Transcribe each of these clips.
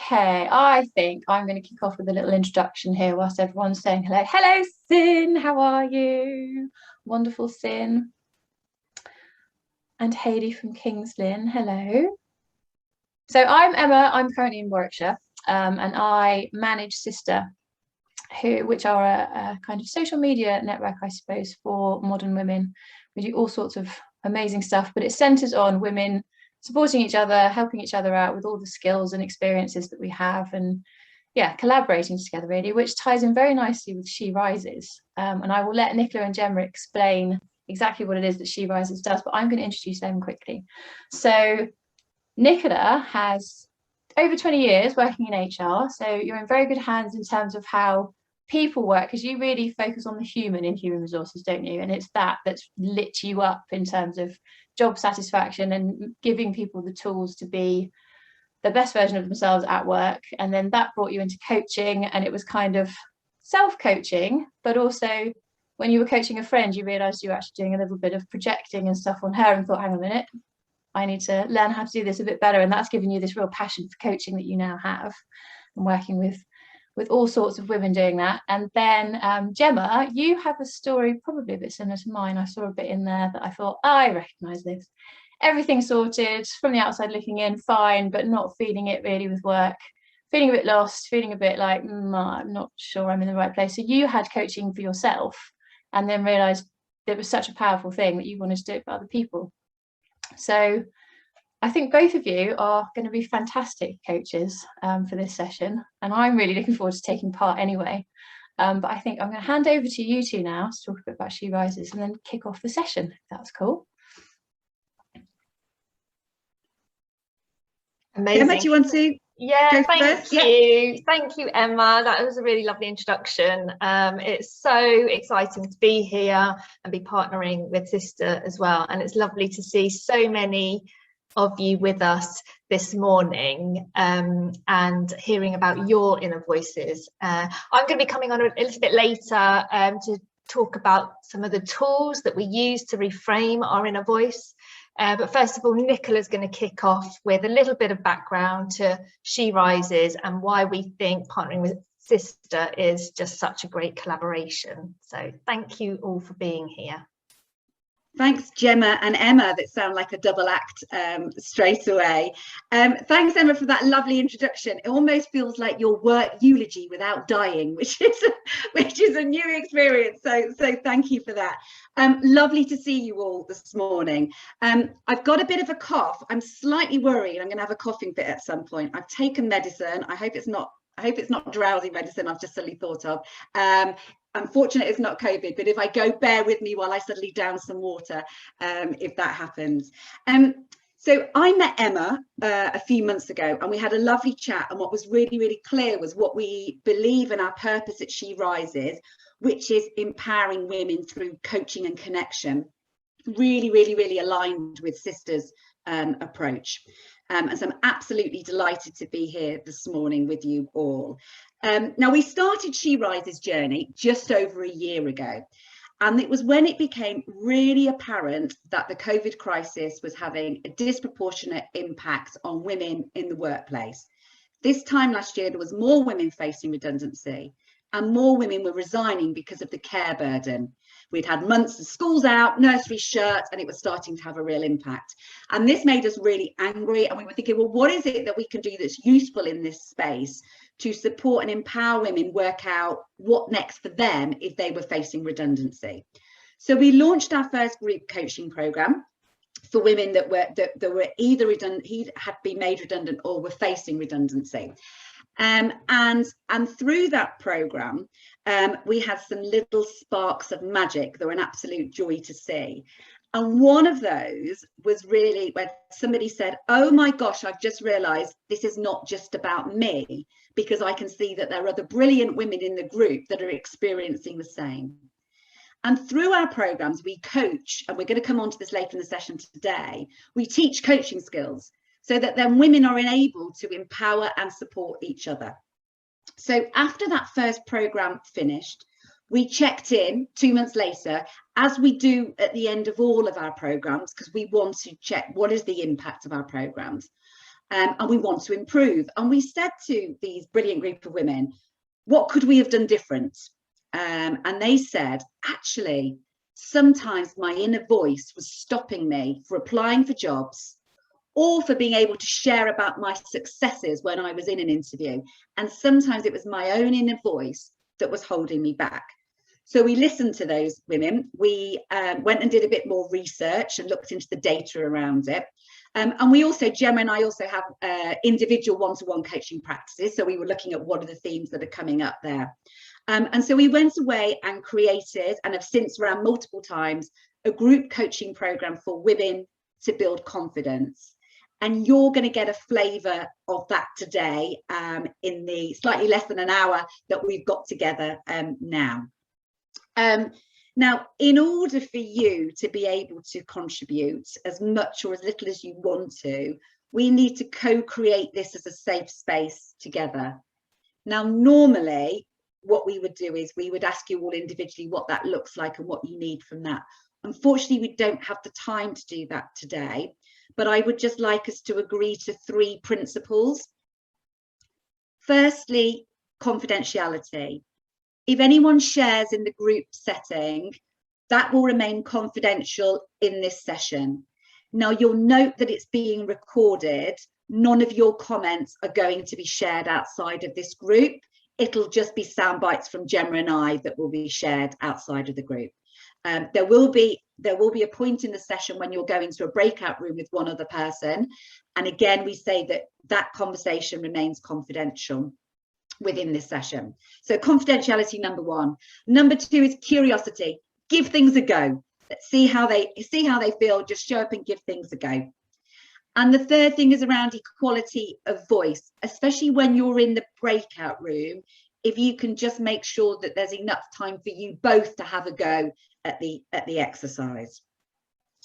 Okay, I think I'm going to kick off with a little introduction here whilst everyone's saying hello. Hello, Sin, how are you? Wonderful Sin. And Hayley from Kings Lynn, hello. So I'm Emma, I'm currently in Warwickshire, and I manage Sistr, which are a kind of social media network, I suppose, for modern women. We do all sorts of amazing stuff, but it centres on women supporting each other, helping each other out with all the skills and experiences that we have, and yeah, collaborating together really, which ties in very nicely with She Rises. And I will let Nicola and Gemma explain exactly what it is that She Rises does, but I'm going to introduce them quickly. So Nicola has over 20 years working in HR, so you're in very good hands in terms of how people work, because you really focus on the human in human resources, don't you? And it's that's lit you up in terms of job satisfaction and giving people the tools to be the best version of themselves at work. And then that brought you into coaching, and it was kind of self-coaching, but also when you were coaching a friend, you realized you were actually doing a little bit of projecting and stuff on her and thought, hang on a minute, I need to learn how to do this a bit better. And that's given you this real passion for coaching that you now have, and working with all sorts of women doing that. And then Gemma, you have a story probably a bit similar to mine. I saw a bit in there that I thought, I recognise this. Everything sorted from the outside looking in, fine, but not feeling it really with work, feeling a bit lost, feeling a bit like, I'm not sure I'm in the right place. So you had coaching for yourself and then realised it was such a powerful thing that you wanted to do it for other people. So I think both of you are going to be fantastic coaches for this session, and I'm really looking forward to taking part anyway. But I think I'm going to hand over to you two now to talk a bit about She Rises and then kick off the session, if that's cool. Amazing. Emma, do you want to? Yeah, thank you. Thank you, Emma. That was a really lovely introduction. It's so exciting to be here and be partnering with Sistr as well. And it's lovely to see so many of you with us this morning and hearing about your inner voices. I'm going to be coming on a little bit later to talk about some of the tools that we use to reframe our inner voice. But first of all, Nicola's going to kick off with a little bit of background to She Rises and why we think partnering with Sistr is just such a great collaboration. So thank you all for being here. Thanks, Gemma and Emma, that sound like a double act straight away. Thanks, Emma, for that lovely introduction. It almost feels like your work eulogy without dying, which is a new experience. So thank you for that. Lovely to see you all this morning. I've got a bit of a cough. I'm slightly worried I'm going to have a coughing fit at some point. I've taken medicine. I hope it's not drowsy medicine I've just suddenly thought of. Unfortunately, it's not COVID, but if I go, bear with me while I suddenly down some water, if that happens. So I met Emma a few months ago, and we had a lovely chat, and what was really, really clear was what we believe in our purpose at She Rises, which is empowering women through coaching and connection. Really, really, really aligned with Sistr's approach. And so I'm absolutely delighted to be here this morning with you all. Now, we started She Rises journey just over a year ago, and it was when it became really apparent that the COVID crisis was having a disproportionate impact on women in the workplace. This time last year, there was more women facing redundancy, and more women were resigning because of the care burden. We'd had months of schools out, nurseries shut, and it was starting to have a real impact. And this made us really angry, and we were thinking, well, what is it that we can do that's useful in this space to support and empower women work out what next for them if they were facing redundancy? So we launched our first group coaching program for women that were either had been made redundant or were facing redundancy. And through that program, we had some little sparks of magic that were an absolute joy to see. And one of those was really when somebody said, oh my gosh, I've just realized this is not just about me, because I can see that there are other brilliant women in the group that are experiencing the same. And through our programs, we coach, and we're going to come on to this later in the session today, we teach coaching skills so that then women are enabled to empower and support each other. So after that first program finished, we checked in 2 months later, as we do at the end of all of our programs, because we want to check what is the impact of our programs. and we want to improve. And we said to these brilliant group of women, what could we have done different? And they said, actually, sometimes my inner voice was stopping me for applying for jobs or for being able to share about my successes when I was in an interview. And sometimes it was my own inner voice that was holding me back. So we listened to those women. We went and did a bit more research and looked into the data around it. And we also, Gemma and I also have individual one-to-one coaching practices. So we were looking at what are the themes that are coming up there. And so we went away and created, and have since ran multiple times, a group coaching program for women to build confidence. And you're going to get a flavour of that today in the slightly less than an hour that we've got together now. Now, in order for you to be able to contribute as much or as little as you want to, we need to co-create this as a safe space together. Now, normally, what we would do is we would ask you all individually what that looks like and what you need from that. Unfortunately, we don't have the time to do that today, but I would just like us to agree to 3 principles. Firstly, confidentiality. If anyone shares in the group setting, that will remain confidential in this session. Now, you'll note that it's being recorded. None of your comments are going to be shared outside of this group. It'll just be sound bites from Gemma and I that will be shared outside of the group. There will be a point in the session when you'll go into a breakout room with one other person. And again, we say that that conversation remains confidential within this session. So confidentiality, number 1. Number 2 is curiosity. Give things a go. Let's see how they feel. Just show up and give things a go. And the third thing is around equality of voice, especially when you're in the breakout room. If you can just make sure that there's enough time for you both to have a go at the exercise.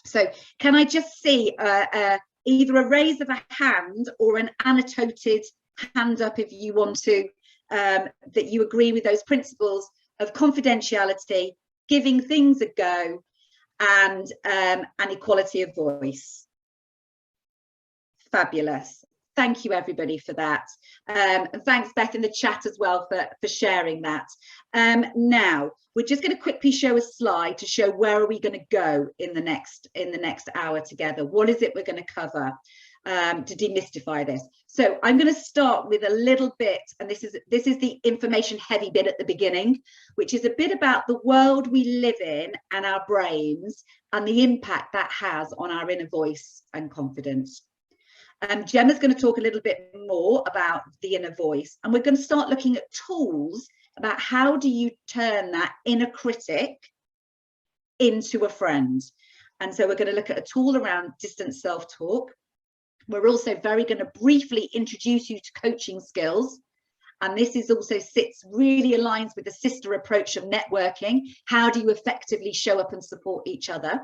So can I just see either a raise of a hand or an annotated hand up if you want to, that you agree with those principles of confidentiality, giving things a go, and equality of voice. Fabulous. Thank you, everybody, for that. And thanks, Beth, in the chat as well for sharing that. Now, we're just going to quickly show a slide to show where are we going to go in the next hour together. What is it we're going to cover to demystify this? So I'm going to start with a little bit, and this is the information heavy bit at the beginning, which is a bit about the world we live in and our brains and the impact that has on our inner voice and confidence. Gemma's going to talk a little bit more about the inner voice, and we're going to start looking at tools about how do you turn that inner critic into a friend. And so we're going to look at a tool around distant self-talk. We're also going to briefly introduce you to coaching skills. And this is also really aligns with the sister approach of networking. How do you effectively show up and support each other?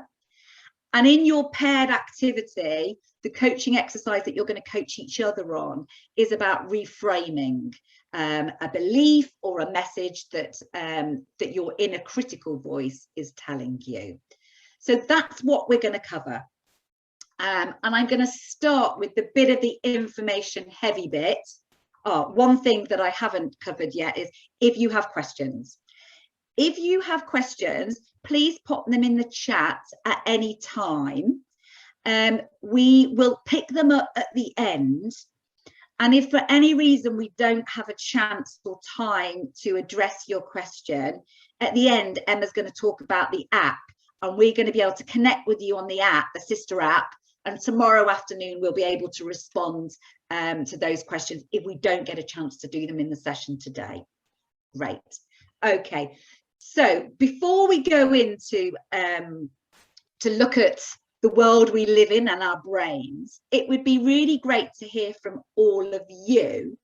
And in your paired activity, the coaching exercise that you're going to coach each other on is about reframing a belief or a message that your inner critical voice is telling you. So that's what we're going to cover. And I'm going to start with the bit of the information heavy bit. One thing that I haven't covered yet is if you have questions. If you have questions, please pop them in the chat at any time. We will pick them up at the end. And if for any reason we don't have a chance or time to address your question, at the end, Emma's going to talk about the app, and we're going to be able to connect with you on the app, the Sister app. And tomorrow afternoon, we'll be able to respond to those questions if we don't get a chance to do them in the session today. Great. Okay. So before we go into to look at the world we live in and our brains, it would be really great to hear from all of you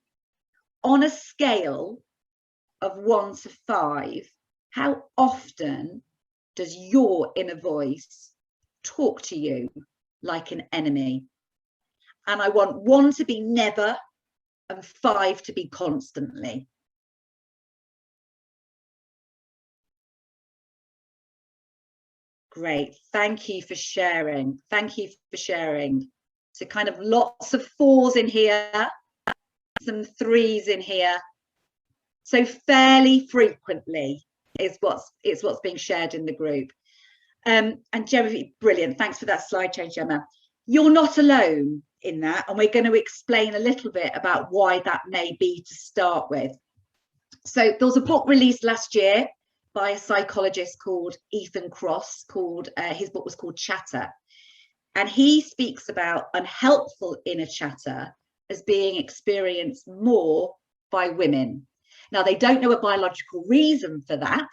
on a scale of 1 to 5. How often does your inner voice talk to you like an enemy? And I want 1 to be never and 5 to be constantly. Great. Thank you for sharing. Thank you for sharing. So kind of lots of 4s in here, some 3s in here. So fairly frequently is what's being shared in the group. And Gemma, brilliant. Thanks for that slide change, Gemma. You're not alone in that, and we're going to explain a little bit about why that may be to start with. So there was a book released last year by a psychologist called Ethan Cross, called his book was called Chatter, and he speaks about unhelpful inner chatter as being experienced more by women. Now, they don't know a biological reason for that,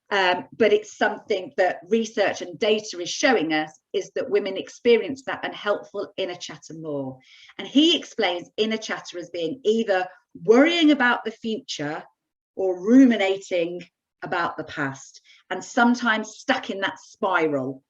but it's something that research and data is showing us, is that women experience that unhelpful inner chatter more. And he explains inner chatter as being either worrying about the future or ruminating about the past, and sometimes stuck in that spiral.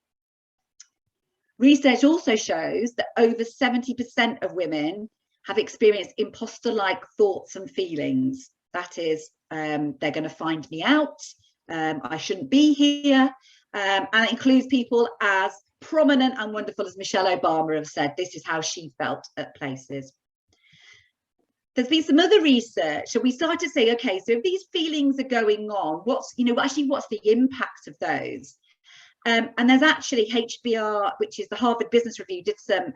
Research also shows that over 70% of women have experienced imposter-like thoughts and feelings. That is, they're going to find me out, I shouldn't be here, and it includes people as prominent and wonderful as Michelle Obama have said this is how she felt at places. There's been some other research, and we started to say, okay, so if these feelings are going on, what's the impact of those? And there's actually HBR, which is the Harvard Business Review, did some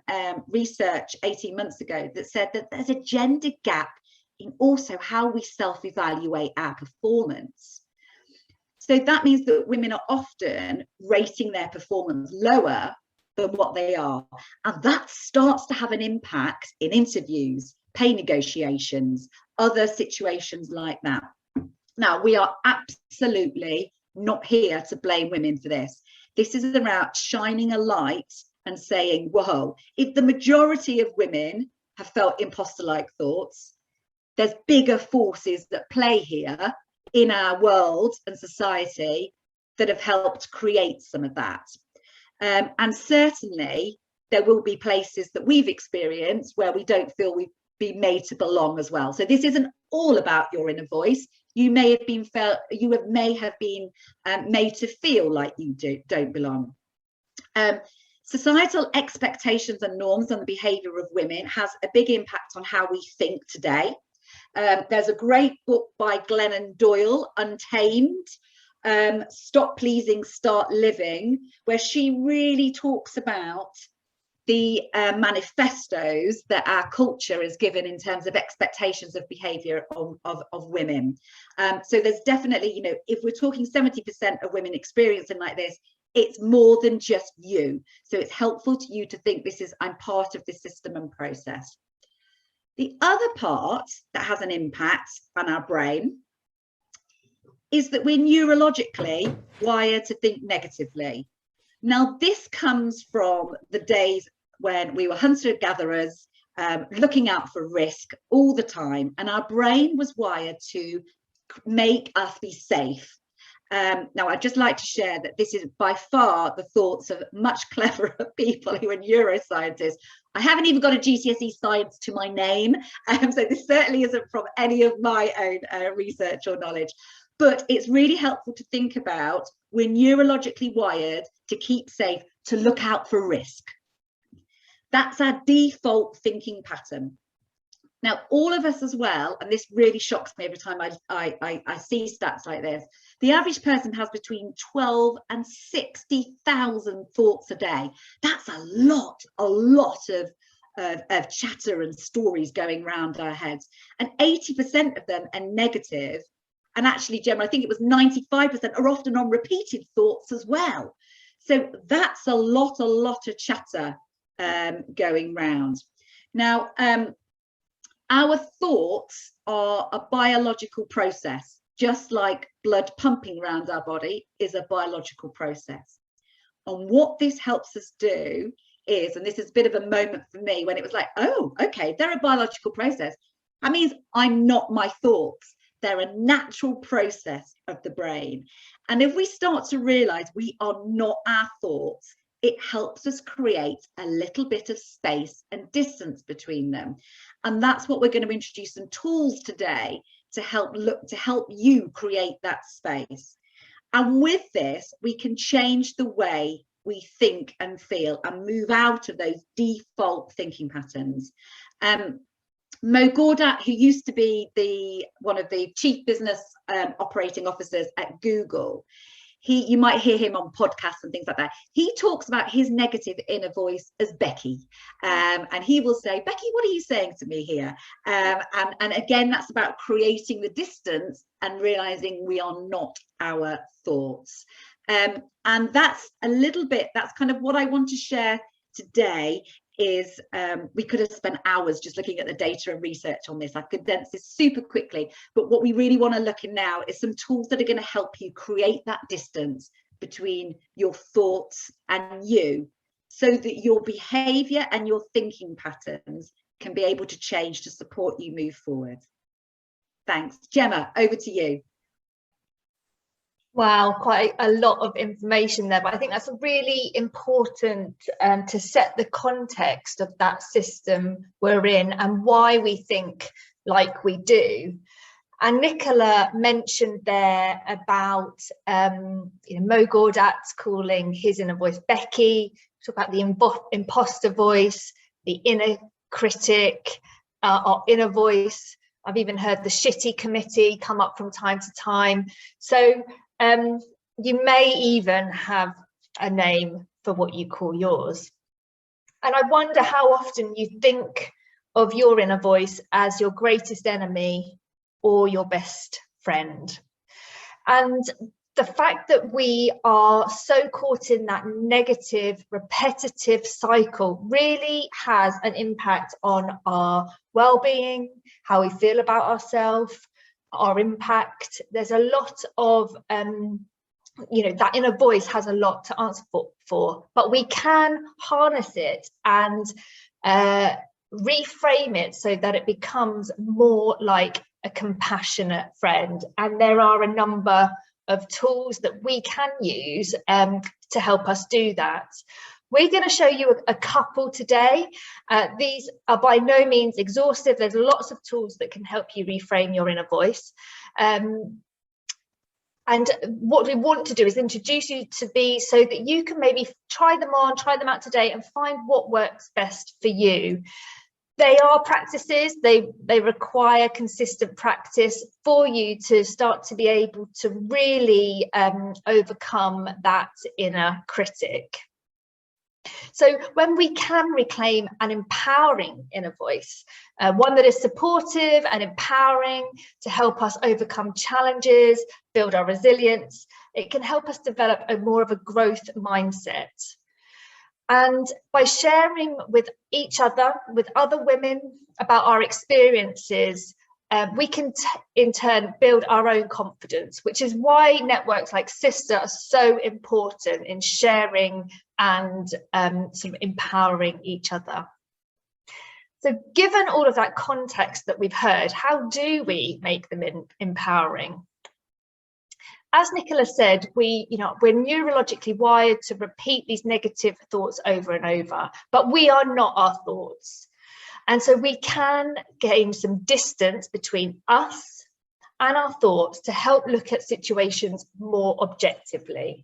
research 18 months ago that said that there's a gender gap in also how we self-evaluate our performance. So that means that women are often rating their performance lower than what they are. And that starts to have an impact in interviews, pay negotiations, other situations like that. Now, we are absolutely not here to blame women for this. This is about shining a light and saying, whoa, if the majority of women have felt imposter-like thoughts, there's bigger forces that play here in our world and society that have helped create some of that. And certainly there will be places that we've experienced where we don't feel we've been made to belong as well. So this isn't all about your inner voice. You may have been made to feel like you don't belong. Societal expectations and norms on the behaviour of women has a big impact on how we think today. There's a great book by Glennon Doyle, Untamed, Stop Pleasing, Start Living, where she really talks about the manifestos that our culture is given in terms of expectations of behaviour of women. So there's definitely, if we're talking 70% of women experiencing like this, it's more than just you. So it's helpful to you to think I'm part of this system and process. The other part that has an impact on our brain is that we're neurologically wired to think negatively. Now, this comes from the days when we were hunter-gatherers, looking out for risk all the time, and our brain was wired to make us be safe. Now, I'd just like to share that this is by far the thoughts of much cleverer people who are neuroscientists. I haven't even got a GCSE science to my name, so this certainly isn't from any of my own research or knowledge. But it's really helpful to think about, we're neurologically wired to keep safe, to look out for risk. That's our default thinking pattern. Now, all of us as well, and this really shocks me every time I see stats like this, the average person has between 12 and 60,000 thoughts a day. That's a lot of chatter and stories going around our heads. And 80% of them are negative. And actually, Gemma, I think it was 95% are often on repeated thoughts as well. So that's a lot of chatter going round. Now, our thoughts are a biological process, just like blood pumping around our body is a biological process. And what this helps us do is, and this is a bit of a moment for me when it was like, oh, okay, they're a biological process. That means I'm not my thoughts. They're a natural process of the brain. And if we start to realize we are not our thoughts, it helps us create a little bit of space and distance between them. And that's what we're going to introduce some tools today to help you create that space. And with this, we can change the way we think and feel and move out of those default thinking patterns. Mo Gawdat, who used to be one of the chief business operating officers at Google, you might hear him on podcasts and things like that. He talks about his negative inner voice as Becky, and he will say, Becky, what are you saying to me here? And again, that's about creating the distance and realizing we are not our thoughts. And that's a little bit, that's kind of what I want to share today. Is we could have spent hours just looking at the data and research on this. I've condensed this super quickly, but what we really want to look at now is some tools that are going to help you create that distance between your thoughts and you, so that your behavior and your thinking patterns can be able to change to support you move forward. Thanks. Gemma, over to you. Wow, quite a lot of information there, but I think that's really important to set the context of that system we're in and why we think like we do. And Nicola mentioned there about Mo Gawdat calling his inner voice Becky, talk about the imposter voice, the inner critic, our inner voice. I've even heard the shitty committee come up from time to time. So you may even have a name for what you call yours. And I wonder how often you think of your inner voice as your greatest enemy or your best friend. And the fact that we are so caught in that negative, repetitive cycle really has an impact on our well-being, how we feel about ourselves, our impact. There's a lot of that inner voice has a lot to answer for, but we can harness it and reframe it so that it becomes more like a compassionate friend. And there are a number of tools that we can use to help us do that. We're going to show you a couple today. These are by no means exhaustive. There's lots of tools that can help you reframe your inner voice. And what we want to do is introduce you to these so that you can maybe try them out today and find what works best for you. They are practices, they require consistent practice for you to start to be able to really overcome that inner critic. So when we can reclaim an empowering inner voice, one that is supportive and empowering to help us overcome challenges, build our resilience, it can help us develop more of a growth mindset. And by sharing with each other, with other women about our experiences, we can in turn build our own confidence, which is why networks like Sistr are so important in sharing and sort of empowering each other. So given all of that context that we've heard, how do we make them empowering? As Nicola said, we're neurologically wired to repeat these negative thoughts over and over, but we are not our thoughts. And so we can gain some distance between us and our thoughts to help look at situations more objectively.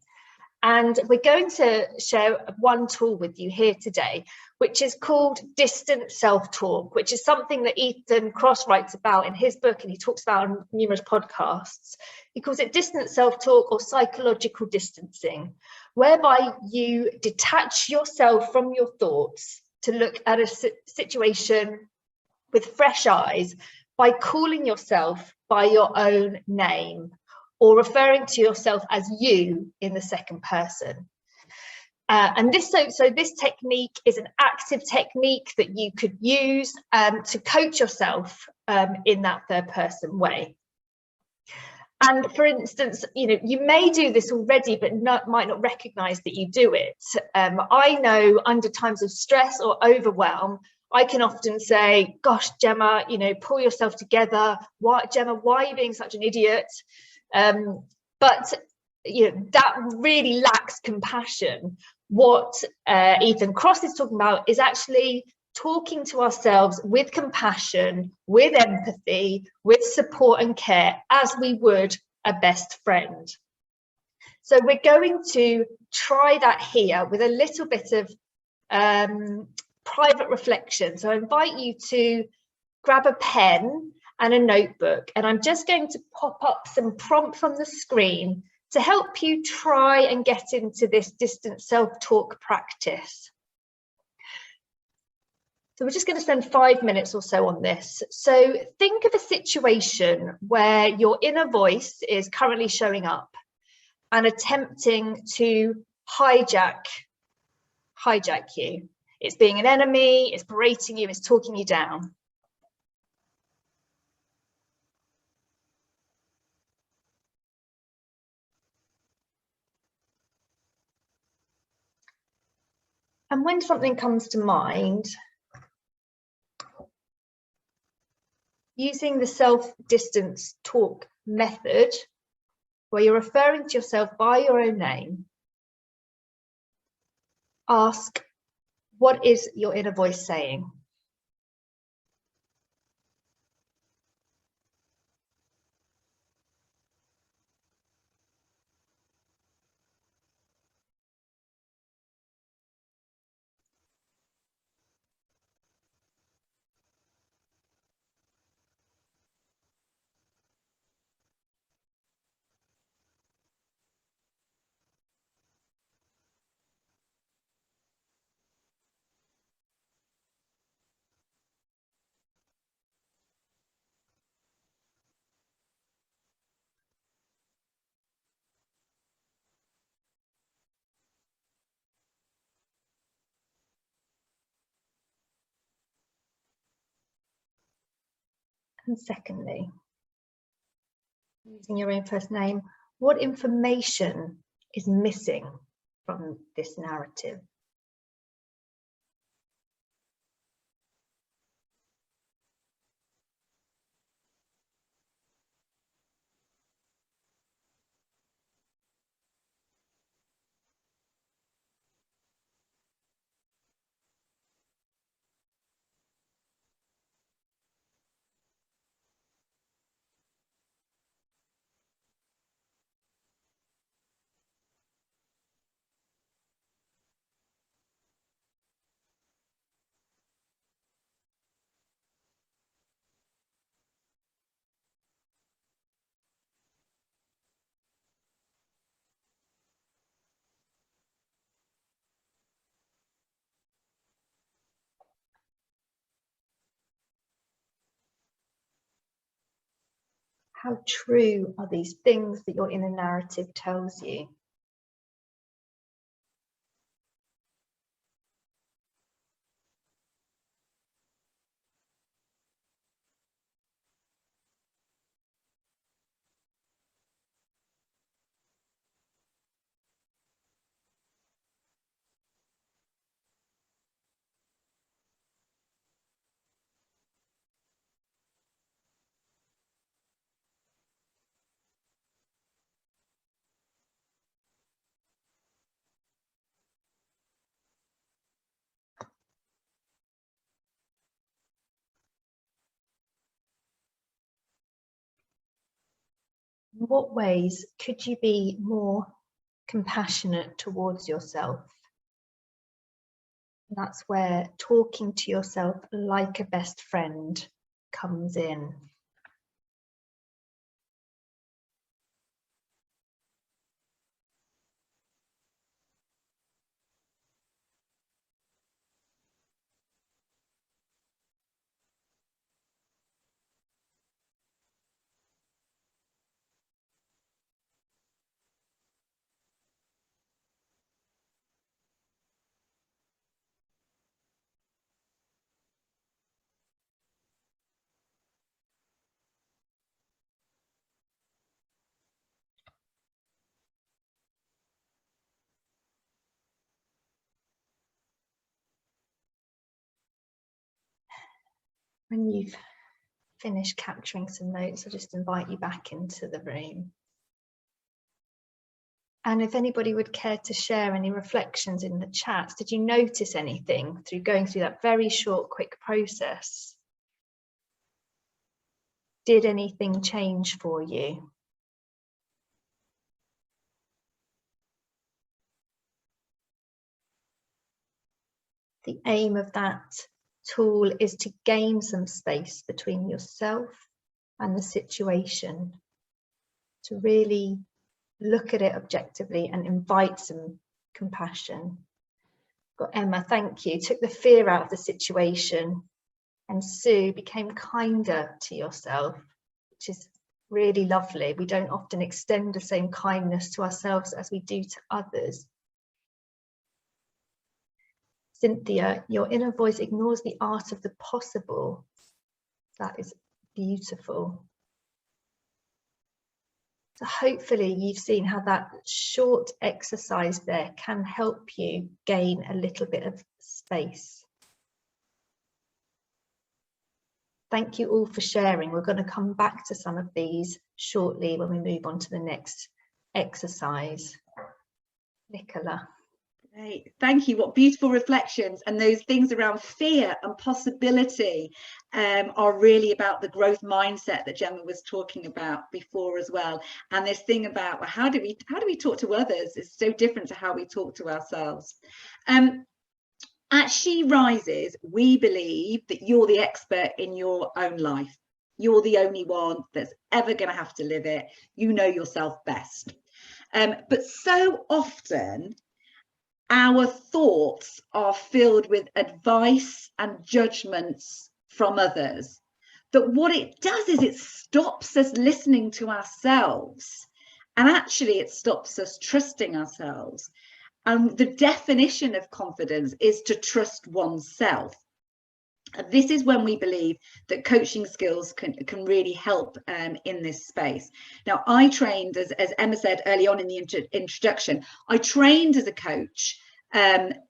And we're going to share one tool with you here today, which is called distant self-talk, which is something that Ethan Kross writes about in his book, and he talks about on numerous podcasts. He calls it distant self-talk or psychological distancing, whereby you detach yourself from your thoughts to look at a situation with fresh eyes by calling yourself by your own name or referring to yourself as you in the second person. And this technique is an active technique that you could use to coach yourself in that third person way. And for instance, you may do this already, but might not recognize that you do it. I know under times of stress or overwhelm, I can often say, gosh, Gemma, pull yourself together. Gemma, why are you being such an idiot? But that really lacks compassion. What Ethan Kross is talking about is actually talking to ourselves with compassion, with empathy, with support and care, as we would a best friend. So we're going to try that here with a little bit of private reflection. So I invite you to grab a pen and a notebook, and I'm just going to pop up some prompts on the screen to help you try and get into this distant self-talk practice. So we're just going to spend 5 minutes or so on this. So think of a situation where your inner voice is currently showing up and attempting to hijack you. It's being an enemy, it's berating you, it's talking you down. And when something comes to mind, using the self-distance talk method, where you're referring to yourself by your own name, ask, what is your inner voice saying? And secondly, using your own first name, what information is missing from this narrative? How true are these things that your inner narrative tells you? In what ways could you be more compassionate towards yourself? That's where talking to yourself like a best friend comes in. When you've finished capturing some notes, I'll just invite you back into the room. And if anybody would care to share any reflections in the chat, did you notice anything through going through that very short, quick process? Did anything change for you? The aim of that tool is to gain some space between yourself and the situation, to really look at it objectively and invite some compassion. Got Emma, thank you, took the fear out of the situation, and Sue became kinder to yourself, which is really lovely. We don't often extend the same kindness to ourselves as we do to others. Cynthia, your inner voice ignores the art of the possible. That is beautiful. So hopefully you've seen how that short exercise there can help you gain a little bit of space. Thank you all for sharing. We're going to come back to some of these shortly when we move on to the next exercise. Nicola. Great. Thank you. What beautiful reflections. And those things around fear and possibility are really about the growth mindset that Gemma was talking about before as well. And this thing about, well, how do we talk to others is so different to how we talk to ourselves. At She Rises, we believe that you're the expert in your own life. You're the only one that's ever going to have to live it. You know yourself best. But so often, our thoughts are filled with advice and judgments from others. That what it does is it stops us listening to ourselves. And actually, it stops us trusting ourselves. And the definition of confidence is to trust oneself. And this is when we believe that coaching skills can really help in this space. Now, I trained, as Emma said early on in the introduction, I trained as a coach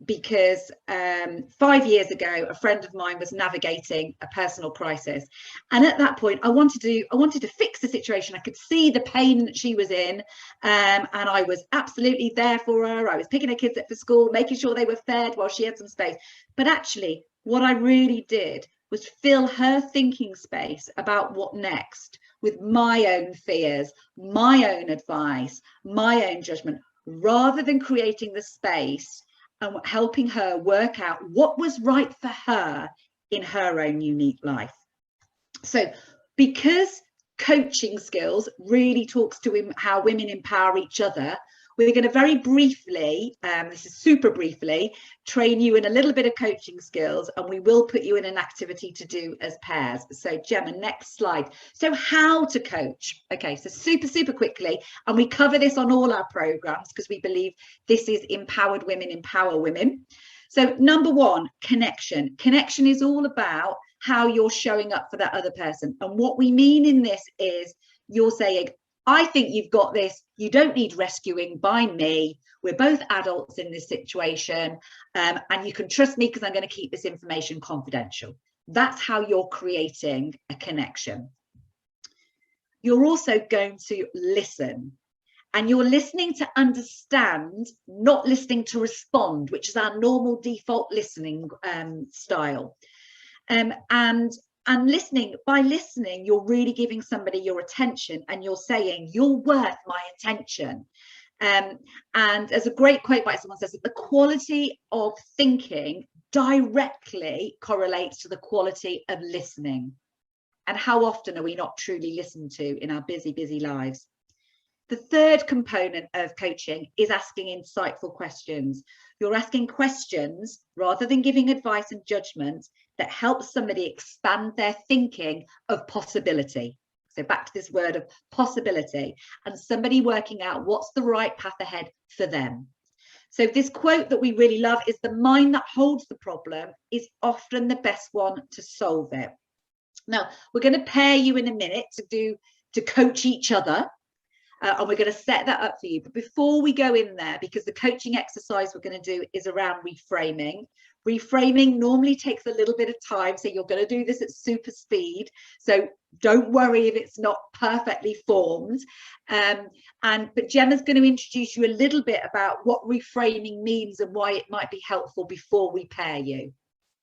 because 5 years ago, a friend of mine was navigating a personal crisis. And at that point, I wanted to fix the situation. I could see the pain that she was in. And I was absolutely there for her. I was picking her kids up for school, making sure they were fed while she had some space. But actually, what I really did was fill her thinking space about what next with my own fears, my own advice, my own judgment, rather than creating the space and helping her work out what was right for her in her own unique life. So because coaching skills really talks to how women empower each other, we're going to very briefly, this is super briefly, train you in a little bit of coaching skills, and we will put you in an activity to do as pairs. So Gemma, next slide. So how to coach. Okay, so super quickly, and we cover this on all our programs because we believe this is empowered women empower women. So number one, connection. Connection is all about how you're showing up for that other person. And what we mean in this is you're saying, I think you've got this. You don't need rescuing by me. We're both adults in this situation, and you can trust me because I'm going to keep this information confidential. That's how you're creating a connection. You're also going to listen, and you're listening to understand, not listening to respond, which is our normal default listening style. And listening, by listening, you're really giving somebody your attention, and you're saying, you're worth my attention. And as a great quote by someone says, that the quality of thinking directly correlates to the quality of listening. And how often are we not truly listened to in our busy lives? The third component of coaching is asking insightful questions. You're asking questions rather than giving advice and judgment that helps somebody expand their thinking of possibility. So back to this word of possibility, and somebody working out what's the right path ahead for them. So this quote that we really love is, the mind that holds the problem is often the best one to solve it. Now, we're going to pair you in a minute to coach each other. And we're going to set that up for you. But before we go in there, because the coaching exercise we're going to do is around reframing. Reframing normally takes a little bit of time, so you're going to do this at super speed. So don't worry if it's not perfectly formed. But Gemma's going to introduce you a little bit about what reframing means and why it might be helpful before we pair you.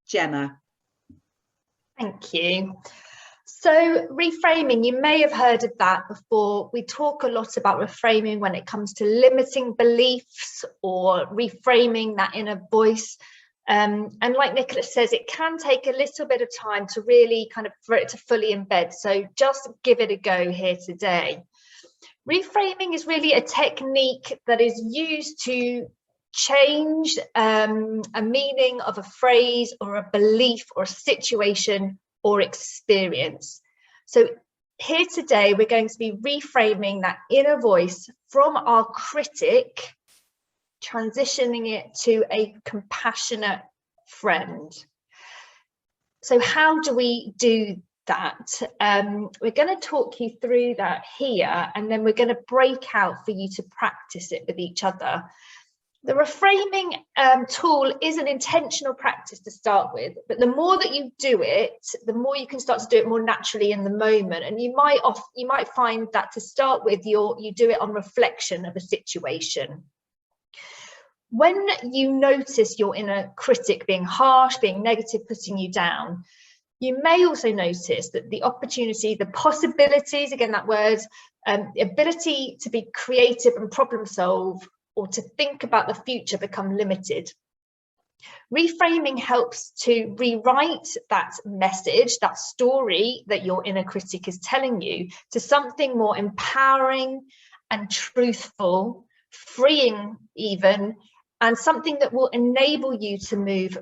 Gemma. Thank you. So reframing, you may have heard of that before. We talk a lot about reframing when it comes to limiting beliefs or reframing that inner voice. And like Nicola says, it can take a little bit of time to really for it to fully embed. So just give it a go here today. Reframing is really a technique that is used to change a meaning of a phrase or a belief or a situation or experience. So here today, we're going to be reframing that inner voice from our critic, transitioning it to a compassionate friend. So how do we do that? We're going to talk you through that here, and then we're going to break out for you to practice it with each other. The reframing tool is an intentional practice to start with, but the more that you do it, the more you can start to do it more naturally in the moment. And you might find that to start with, you do it on reflection of a situation. When you notice your inner critic being harsh, being negative, putting you down, you may also notice that the opportunity, the possibilities, again, that word, the ability to be creative and problem solve, or to think about the future, become limited. Reframing helps to rewrite that message, that story that your inner critic is telling you, to something more empowering and truthful, freeing even, and something that will enable you to move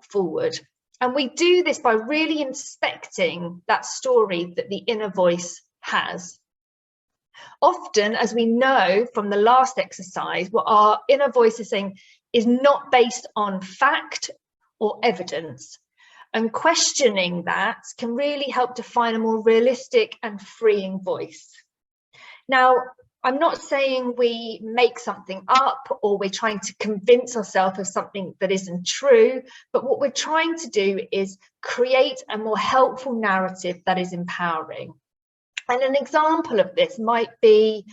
forward. And we do this by really inspecting that story that the inner voice has. Often, as we know from the last exercise, what our inner voice is saying is not based on fact or evidence. And questioning that can really help define a more realistic and freeing voice. Now, I'm not saying we make something up or we're trying to convince ourselves of something that isn't true, but what we're trying to do is create a more helpful narrative that is empowering. And an example of this might be,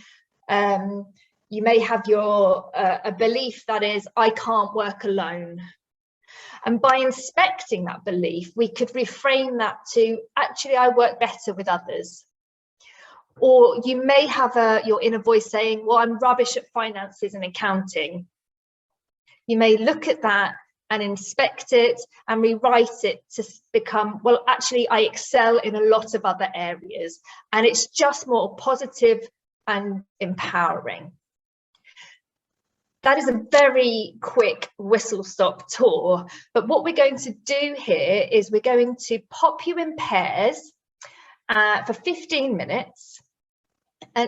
you may have a belief that is, I can't work alone. And by inspecting that belief, we could reframe that to, actually, I work better with others. Or you may have your inner voice saying, well, I'm rubbish at finances and accounting. You may look at that and inspect it and rewrite it to become, well, actually, I excel in a lot of other areas. And it's just more positive and empowering. That is a very quick whistle-stop tour. But what we're going to do here is we're going to pop you in pairs for 15 minutes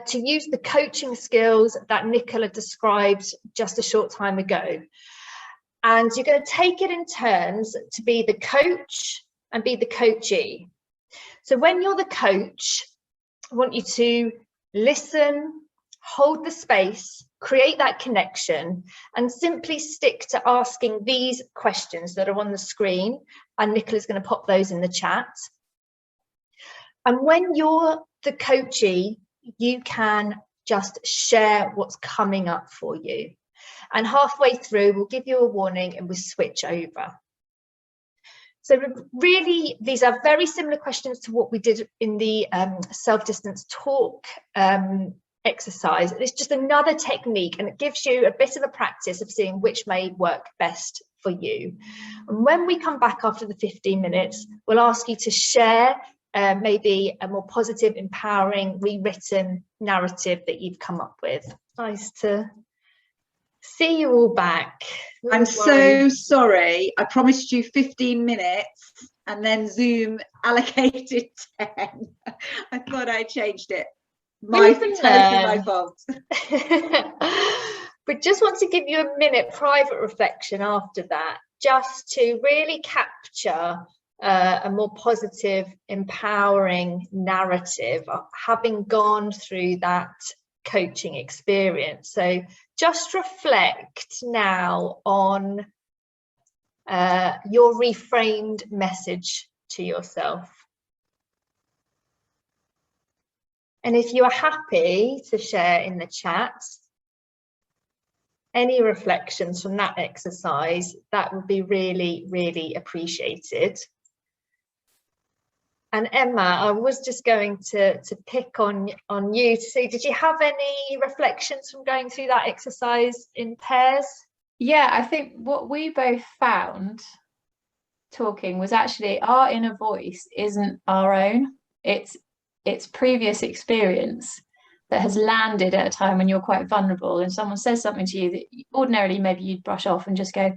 to use the coaching skills that Nicola described just a short time ago. And you're going to take it in turns to be the coach and be the coachee. So when you're the coach, I want you to listen, hold the space, create that connection, and simply stick to asking these questions that are on the screen. And Nicola's going to pop those in the chat. And when you're the coachee, you can just share what's coming up for you. And halfway through, we'll give you a warning and we'll switch over. So really, these are very similar questions to what we did in the self-distance talk exercise. It's just another technique, and it gives you a bit of a practice of seeing which may work best for you. And when we come back after the 15 minutes, we'll ask you to share maybe a more positive, empowering, rewritten narrative that you've come up with. Nice to see you all back. I'm so sorry. I promised you 15 minutes and then Zoom allocated 10. I thought I changed it. Totally my fault. But just want to give you a minute private reflection after that, just to really capture a more positive, empowering narrative of having gone through that coaching experience. So just reflect now on your reframed message to yourself. And if you are happy to share in the chat any reflections from that exercise, that would be really, really appreciated. And Emma, I was just going to pick on you to see, did you have any reflections from going through that exercise in pairs? Yeah, I think what we both found talking was actually our inner voice isn't our own. It's previous experience that has landed at a time when you're quite vulnerable and someone says something to you that ordinarily maybe you'd brush off and just go,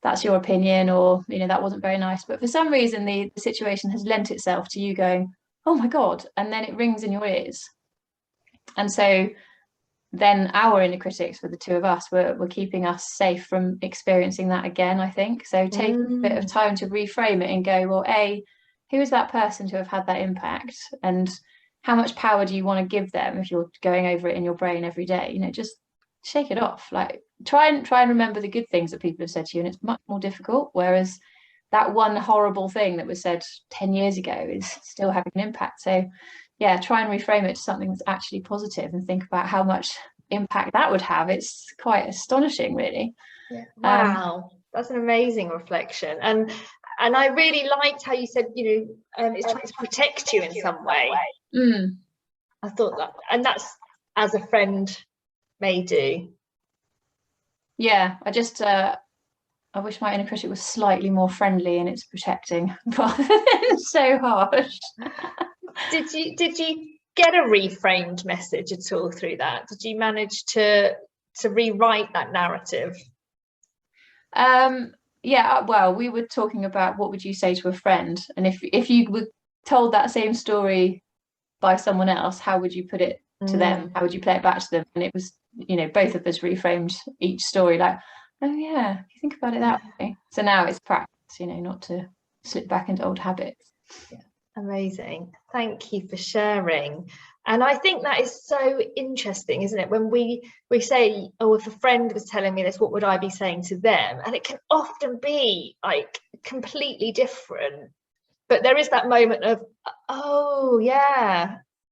that's your opinion, or that wasn't very nice. But for some reason the situation has lent itself to you going, oh my God, and then it rings in your ears. And so then our inner critics, with the two of us, were keeping us safe from experiencing that again, I think. So take a bit of time to reframe it and go, well, who is that person to have had that impact, and how much power do you want to give them if you're going over it in your brain every day? Just shake it off. Like try and remember the good things that people have said to you, and it's much more difficult. Whereas that one horrible thing that was said 10 years ago is still having an impact. So yeah, try and reframe it to something that's actually positive and think about how much impact that would have. It's quite astonishing, really. Yeah. Wow, that's an amazing reflection. And I really liked how you said, it's trying to protect you in some way. I thought that, and that's as a friend may do. Yeah, I wish my inner critic was slightly more friendly in its protecting rather than so harsh. Did you get a reframed message at all through that? Did you manage to rewrite that narrative? Yeah, well, we were talking about what would you say to a friend, and if you were told that same story by someone else, how would you put it to them? How would you play it back to them? And it was, both of us reframed each story like, oh yeah, if you think about it that way. So now it's practice, not to slip back into old habits. Yeah. Amazing. Thank you for sharing. And I think that is so interesting, isn't it? When we say, oh, if a friend was telling me this, what would I be saying to them? And it can often be like completely different. But there is that moment of, oh yeah,